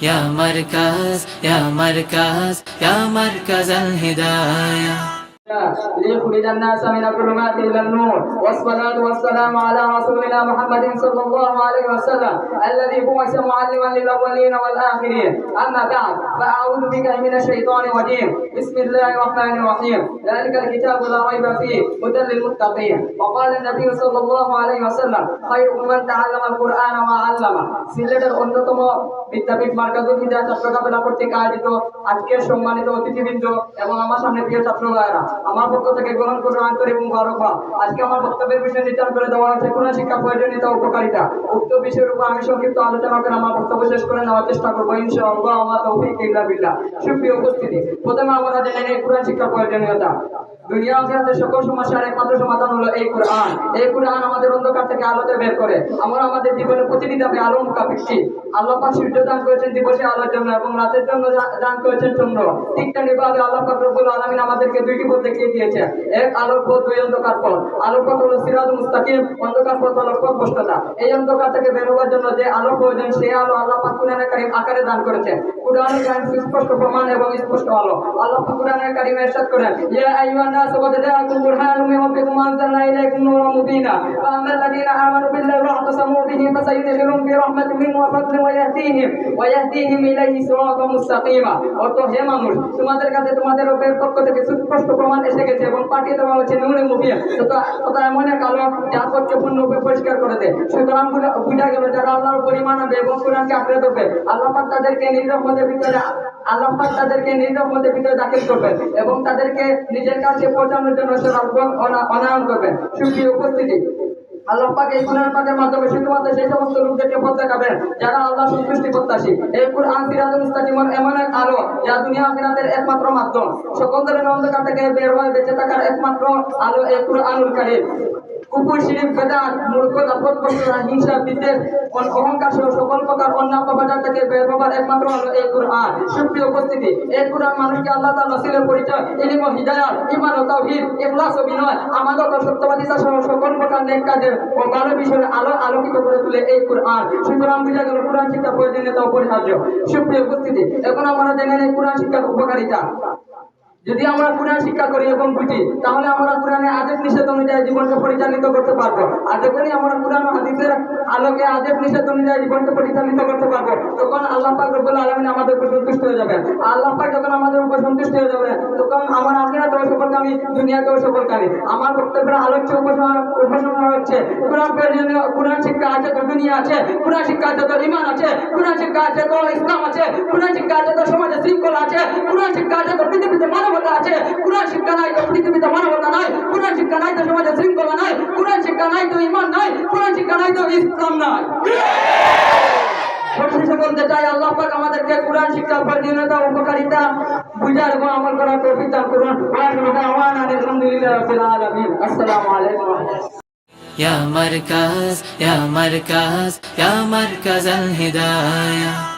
يا مركز الهداية. ليخرج الناس من الظلمات إلى النور، والصلاة والسلام على رسولنا محمد صلى الله عليه وسلم الذي بعث معلما للأولين والآخرين. أما بعد، فأعوذ بك من الشيطان الرجيم. بسم الله الرحمن الرحيم. ذلك الكتاب لا ريب فيه هدى للمتقين. وقال النبي صلى الله عليه وسلم خيركم من تعلم القرآن وعلمه। সিলেটের অন্যতম বিদ্যাপীঠ মার্কাজুল হিদায়াত চট্টগ্রাম কর্তৃক আয়োজিত আজকের সম্মানিত অতিথিবৃন্দ এবং আমার সামনে প্রিয় ছাত্র ভাইয়েরা, আমার পক্ষ থেকে গ্রহণ করুন আন্তরিক মুবারকবাদ। আজকে আমার বক্তব্যের বিষয় নির্ধারণ করে দেওয়া হয়েছে কোরআন শিক্ষা প্রয়োজনীয়তা উপকারিতা। উক্ত বিষয়ের উপর আমি সংক্ষিপ্ত আলোচনা করে আমার বক্তব্য শেষ করে নেওয়ার চেষ্টা করবো ইনশাআল্লাহ। আমার তৌফিক ইল্লা বিল্লাহ। সুপ্রিয় উপস্থিতি, প্রথমে আমরা জেনে নেই কোরআন শিক্ষা প্রয়োজনীয়তা। দুনিয়া আখিরাতের সকল সমস্যার একমাত্র সমাধান হলো এই কোরআন। এই কোরআন আমাদের অন্ধকার থেকে আলোতে বের করে। আমরা আমাদের জীবনে প্রতিটি ধাপে আলো মুখাপেক্ষী। আল্লাহ পাক সূর্য দান করেছেন দিবসে আলোর জন্য এবং রাতের জন্য দান করেছেন চন্দ্র। ঠিক তেমনিভাবে আল্লাহ পাক রব্বুল আলামিন আমাদেরকে দুইটি পথ দেখিয়ে দিয়েছে, এক আলোর পথ, দুই অন্ধকার পথ। আলোর পথ হলো সিরাতুল মুস্তাকিম, অন্ধকার পথ হলো পথভ্রষ্টতা। এই অন্ধকার থেকে বের হওয়ার জন্য যে আলো প্রয়োজন, সেই আলো আল্লাহ পাক কুরআনে কারীম আকারে দান করেছেন। কুরআনে কারীম স্পষ্ট প্রমাণ এবং স্পষ্ট আলো। আল্লাহ পাক কুরআনে কারীমে ইরশাদ করেন, ইয়া আইয়ুহান নাস ক্বাদ জাআকুম বুরহানুম মির রাব্বিকুম ওয়া আনজালনা ইলাইকুম নূরাম মুবিনা ওয়া আম্মাল লাযীনা আমানু বিল্লাহি ওয়া আ'তাসামু বিহি ফাসায়ুদখিলুহুম ফি রাহমাতিন মিনহু ওয়া ফাদলিন ওয়া ইয়াহদিহিম ইলাইহি সিরাতাম মুস্তাকিমা। অর্থ, হে মানুষ, তোমাদের কাছে তোমাদের রবের পক্ষ থেকে সুস্পষ্ট প্রমাণ এসে গেছে এবং পাঠিয়ে দেওয়া হচ্ছে নূরে মুবিন, তথা এমন এক আলো যা পথকে পূর্ণরূপে পরিষ্কার করে দেয়। সুতরাং বুঝা গেল, যারা আল্লাহর উপর ঈমান আনবে এবং কোরআনকে আঁকড়ে ধরবে, আল্লাহ পাক তাদেরকে নিজ রহমতের ভিতরে দাখিল করবেন এবং তাদেরকে নিজের কাছে পৌঁছানোর জন্য সর্বদা অনায়ন করবেন। সুপ্রিয় উপস্থিতি, আল্লাহ পাক এই কোরআন পাকের মাধ্যমে শুধুমাত্র সেই সমস্ত লোকদেরকে পথ দেখাবেন যারা আল্লাহ সন্তুষ্টি প্রত্যাশী। এই কোরআন সিরাতুল মুস্তাকিম এমন এক আলো যা দুনিয়া আখিরাতের একমাত্র মাধ্যম। সকল ধরনের অন্ধকার থেকে বের হয়ে বেঁচে থাকার একমাত্র আলো এই কুরআনুল কারীম। কুফর, শিরক, বেদাত, মূর্খতা, পথভ্রষ্টতা, হিংসা, বিদ্বেষ, অহংকার সহ সকল প্রকার অন্যায় অপবাদ থেকে বের হবার একমাত্র হলো এই কুরআন। সুপ্রিয় উপস্থিতি, এই কুরআন মানুষকে আল্লাহ তাআলার রাসূলের পরিচয়, ইলম ও হিদায়াত, ঈমান ও তাওহীদ, ইখলাস ও বিনয়, আমানত ও সত্যবাদিতা সহ সকল প্রকার নেক কাজের ও ভালো বিষয়ের আলোকিত করে তোলে এই কুরআন। সুতরাং বুঝা গেল কুরআন শিক্ষা প্রয়োজনীয়তা অপরিহার্য। সুপ্রিয় উপস্থিতি, এখন আমরা জেনে নেই কুরআন শিক্ষার উপকারিতা। যদি আমরা কোরআন শিক্ষা করি এবং বুঝি, তাহলে আমরা কোরআনের আদেশ নিষেধ অনুযায়ী জীবনকে পরিচালিত করতে পারবো। আর যখনই আমরা কোরআন ও হাদিসের আলোকে আদেশ নিষেধ অনুযায়ী জীবনকে পরিচালিত করতে পারবো, তখন আল্লাহ পাক রব্বুল আলামিন আমাদের উপর সন্তুষ্ট হয়ে যাবেন। আল্লাহ পাক যখন আমাদের উপর সন্তুষ্ট হয়ে যাবে, তখন আমার আখিরাতেও সফলকামী, দুনিয়াতেও সফলকামী। আমার বক্তব্যের আলোচ্য উপসংহার হচ্ছে, কোরআন শিক্ষা আছে তো দুনিয়া আছে, কোরআন শিক্ষা আছে তো ঈমান আছে, কোরআন শিক্ষা আছে তো ইসলাম আছে, কোরআন শিক্ষা আছে তো সমাজে শৃঙ্খলা আছে, কোরআন শিক্ষা আছে তো পৃথিবীতে মানবতা আছে। কোরআন শিক্ষা নাই তো পৃথিবীতে মানবতা নাই, কোরআন শিক্ষা নাই তো সমাজে শৃঙ্খলা নাই, কোরআন শিক্ষা নাই তো ঈমান নাই, কোরআন শিক্ষা নাই তো ইসলাম নাই। সবশেষে বলতে চাই, আল্লাহ পাক আমাদেরকে কোরআন শিক্ষার প্রয়োজনীয়তা উপকারিতা বুঝার এবং আমল করার তৌফিক দান করুন। আলহামদুলিল্লাহি রাব্বিল আলামিন। আসসালামু আলাইকুম। يا مركز الهداية.